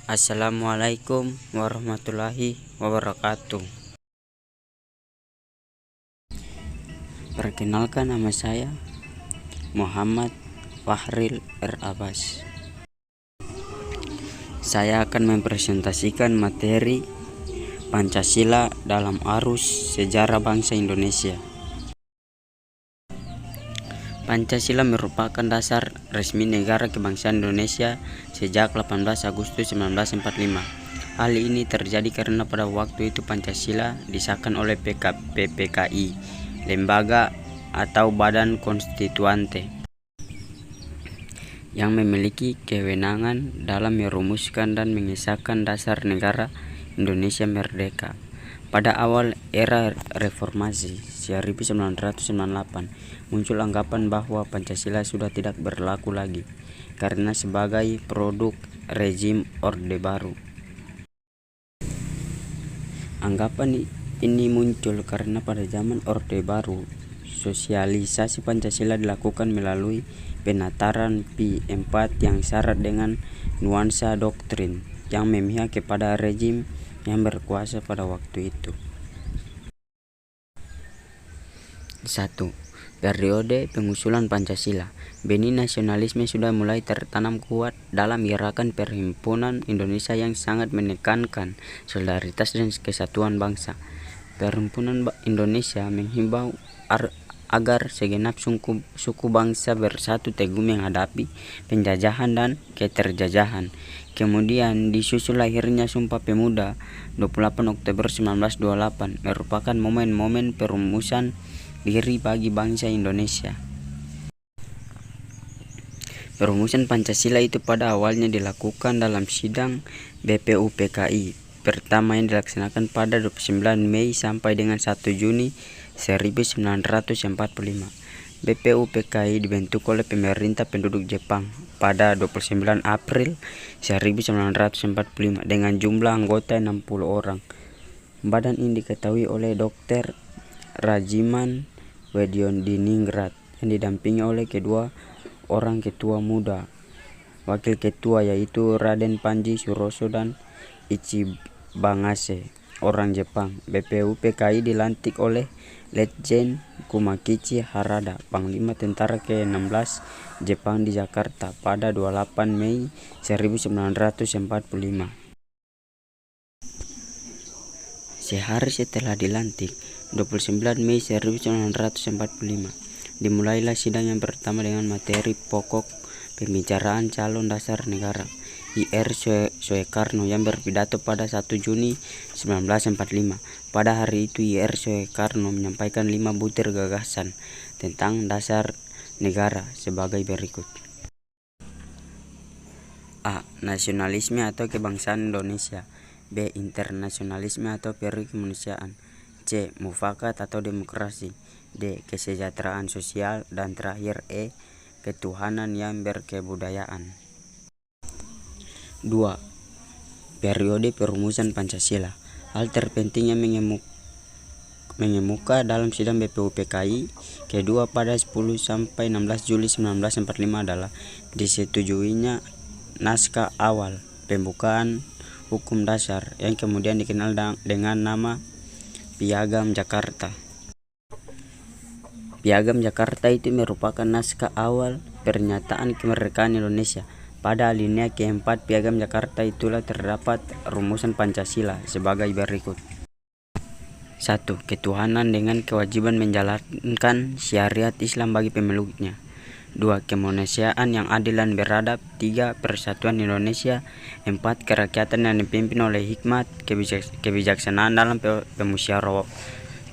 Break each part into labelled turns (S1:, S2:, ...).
S1: Assalamualaikum warahmatullahi wabarakatuh. Perkenalkan, nama saya Muhammad Fahril R. Abbas. Saya akan mempresentasikan materi Pancasila dalam arus sejarah bangsa Indonesia. Pancasila merupakan dasar resmi negara kebangsaan Indonesia sejak 18 Agustus 1945. Hal ini terjadi karena pada waktu itu Pancasila disahkan oleh PPKI, lembaga atau badan konstituante, yang memiliki kewenangan dalam merumuskan dan mengesahkan dasar negara Indonesia merdeka. Pada awal era reformasi 1998, muncul anggapan bahwa Pancasila sudah tidak berlaku lagi karena sebagai produk rezim Orde Baru. Anggapan ini muncul karena pada zaman Orde Baru, sosialisasi Pancasila dilakukan melalui penataran P4 yang syarat dengan nuansa doktrin yang memihak kepada rezim yang berkuasa pada waktu itu. 1. Periode pengusulan Pancasila. Benih nasionalisme sudah mulai tertanam kuat dalam gerakan Perhimpunan Indonesia yang sangat menekankan solidaritas dan kesatuan bangsa. Perhimpunan Indonesia menghimbau agar segenap suku bangsa bersatu teguh menghadapi penjajahan dan keterjajahan. Kemudian disusul lahirnya Sumpah Pemuda 28 Oktober 1928 merupakan momen-momen perumusan diri bagi bangsa Indonesia. Perumusan Pancasila itu pada awalnya dilakukan dalam sidang BPUPKI pertama yang dilaksanakan pada 29 Mei sampai dengan 1 Juni 1945. BPUPKI dibentuk oleh pemerintah penduduk Jepang pada 29 April 1945 dengan jumlah anggota 60 orang. Badan ini diketahui oleh Dr. Rajiman Weddiondiningrat yang didampingi oleh kedua orang ketua muda, wakil ketua yaitu Raden Panji Suroso dan Ichibangase, orang Jepang. BPUPKI dilantik oleh Letjen Kumakichi Harada, Panglima Tentara ke-16 Jepang di Jakarta pada 28 Mei 1945. Sehari setelah dilantik, 29 Mei 1945, dimulailah sidang yang pertama dengan materi pokok pembicaraan calon dasar negara Ir Soekarno yang berpidato pada 1 Juni 1945. Pada hari itu Ir Soekarno menyampaikan 5 butir gagasan tentang dasar negara sebagai berikut. A. Nasionalisme atau kebangsaan Indonesia. B. Internasionalisme atau teori kemanusiaan. C. Mufakat atau demokrasi. D. Kesejahteraan sosial. Dan terakhir E. Ketuhanan yang berkebudayaan. 2. Periode perumusan Pancasila. Hal terpenting yang mengemuka dalam sidang BPUPKI kedua pada 10 sampai 16 Juli 1945 adalah disetujuinya naskah awal pembukaan hukum dasar yang kemudian dikenal dengan nama Piagam Jakarta. Piagam Jakarta itu merupakan naskah awal pernyataan kemerdekaan Indonesia. Pada alinea keempat Piagam Jakarta itulah terdapat rumusan Pancasila sebagai berikut. 1. Ketuhanan dengan kewajiban menjalankan syariat Islam bagi pemeluknya. 2. Kemanusiaan yang adil dan beradab. 3. Persatuan Indonesia. 4. Kerakyatan yang dipimpin oleh hikmat kebijaksanaan dalam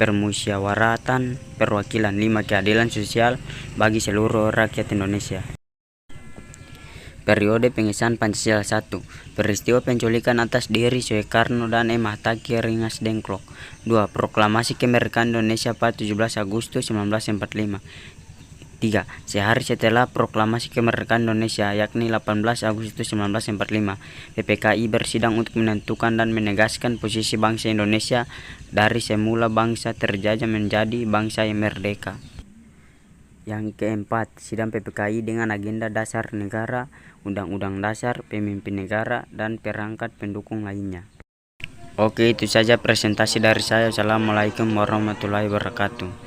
S1: permusyawaratan perwakilan. 5. Keadilan sosial bagi seluruh rakyat Indonesia. Periode pengesahan Pancasila. 1. Peristiwa penculikan atas diri Soekarno dan M. Hattaki Rengas Dengklok. 2. Proklamasi kemerdekaan Indonesia pada 17 Agustus 1945. 3. Sehari setelah proklamasi kemerdekaan Indonesia, yakni 18 Agustus 1945, PPKI bersidang untuk menentukan dan menegaskan posisi bangsa Indonesia dari semula bangsa terjajah menjadi bangsa yang merdeka. Yang keempat, sidang PPKI dengan agenda dasar negara, undang-undang dasar, pemimpin negara, dan perangkat pendukung lainnya. Oke, itu saja presentasi dari saya. Assalamualaikum warahmatullahi wabarakatuh.